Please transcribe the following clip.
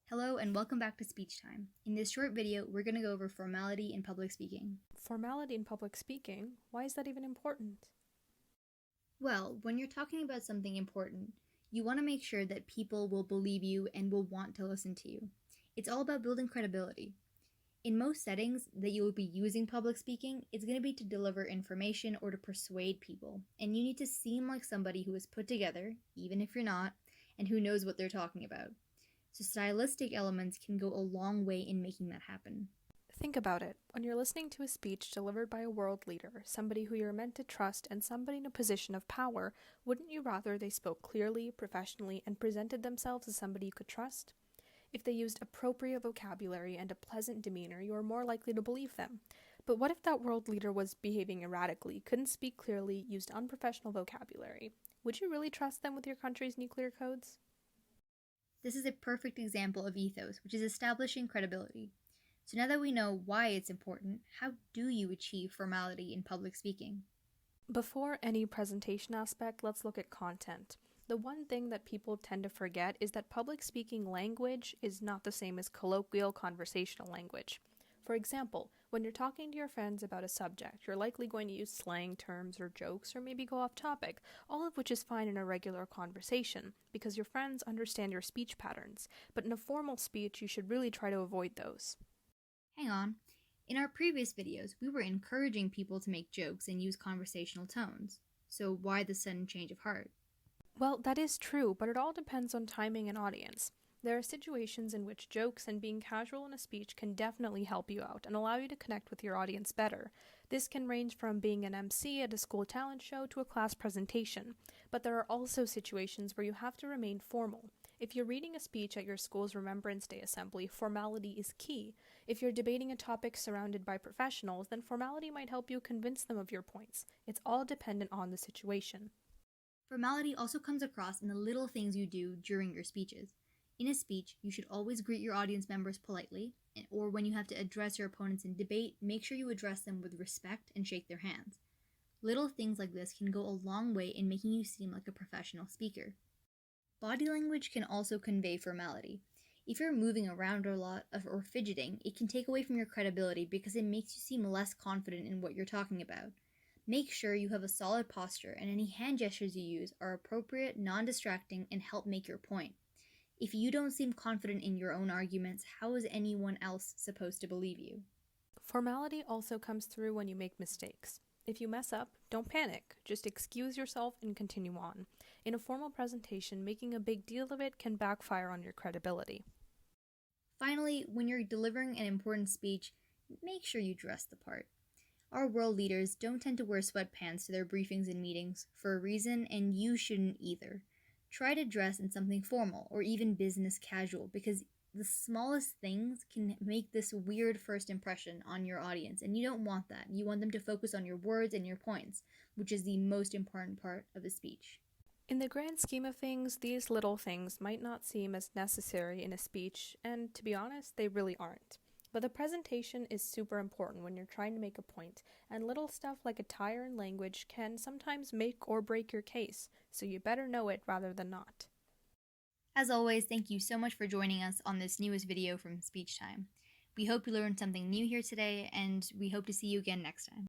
Hello and welcome back to Speech Time. In this short video, we're going to go over formality in public speaking. Formality in public speaking? Why is that even important? Well, when you're talking about something important, you want to make sure that people will believe you and will want to listen to you. It's all about building credibility. In most settings that you will be using public speaking, it's going to be to deliver information or to persuade people, and you need to seem like somebody who is put together, even if you're not, and who knows what they're talking about. So stylistic elements can go a long way in making that happen. Think about it. When you're listening to a speech delivered by a world leader, somebody who you're meant to trust, and somebody in a position of power, wouldn't you rather they spoke clearly, professionally, and presented themselves as somebody you could trust? If they used appropriate vocabulary and a pleasant demeanor, you are more likely to believe them. But what if that world leader was behaving erratically, couldn't speak clearly, used unprofessional vocabulary? Would you really trust them with your country's nuclear codes? This is a perfect example of ethos, which is establishing credibility. So now that we know why it's important, how do you achieve formality in public speaking? Before any presentation aspect, let's look at content. The one thing that people tend to forget is that public speaking language is not the same as colloquial conversational language. For example, when you're talking to your friends about a subject, you're likely going to use slang terms or jokes or maybe go off topic, all of which is fine in a regular conversation because your friends understand your speech patterns. But in a formal speech, you should really try to avoid those. Hang on. In our previous videos, we were encouraging people to make jokes and use conversational tones. So why the sudden change of heart? Well, that is true, but it all depends on timing and audience. There are situations in which jokes and being casual in a speech can definitely help you out and allow you to connect with your audience better. This can range from being an MC at a school talent show to a class presentation, but there are also situations where you have to remain formal. If you're reading a speech at your school's Remembrance Day assembly, formality is key. If you're debating a topic surrounded by professionals, then formality might help you convince them of your points. It's all dependent on the situation. Formality also comes across in the little things you do during your speeches. In a speech, you should always greet your audience members politely, or when you have to address your opponents in debate, make sure you address them with respect and shake their hands. Little things like this can go a long way in making you seem like a professional speaker. Body language can also convey formality. If you're moving around a lot or fidgeting, it can take away from your credibility because it makes you seem less confident in what you're talking about. Make sure you have a solid posture and any hand gestures you use are appropriate, non-distracting, and help make your point. If you don't seem confident in your own arguments, how is anyone else supposed to believe you? Formality also comes through when you make mistakes. If you mess up, don't panic. Just excuse yourself and continue on. In a formal presentation, making a big deal of it can backfire on your credibility. Finally, when you're delivering an important speech, make sure you dress the part. Our world leaders don't tend to wear sweatpants to their briefings and meetings for a reason, and you shouldn't either. Try to dress in something formal or even business casual because the smallest things can make this weird first impression on your audience, and you don't want that. You want them to focus on your words and your points, which is the most important part of a speech. In the grand scheme of things, these little things might not seem as necessary in a speech, and to be honest, they really aren't. But the presentation is super important when you're trying to make a point, and little stuff like attire and language can sometimes make or break your case, so you better know it rather than not. As always, thank you so much for joining us on this newest video from Speech Time. We hope you learned something new here today, and we hope to see you again next time.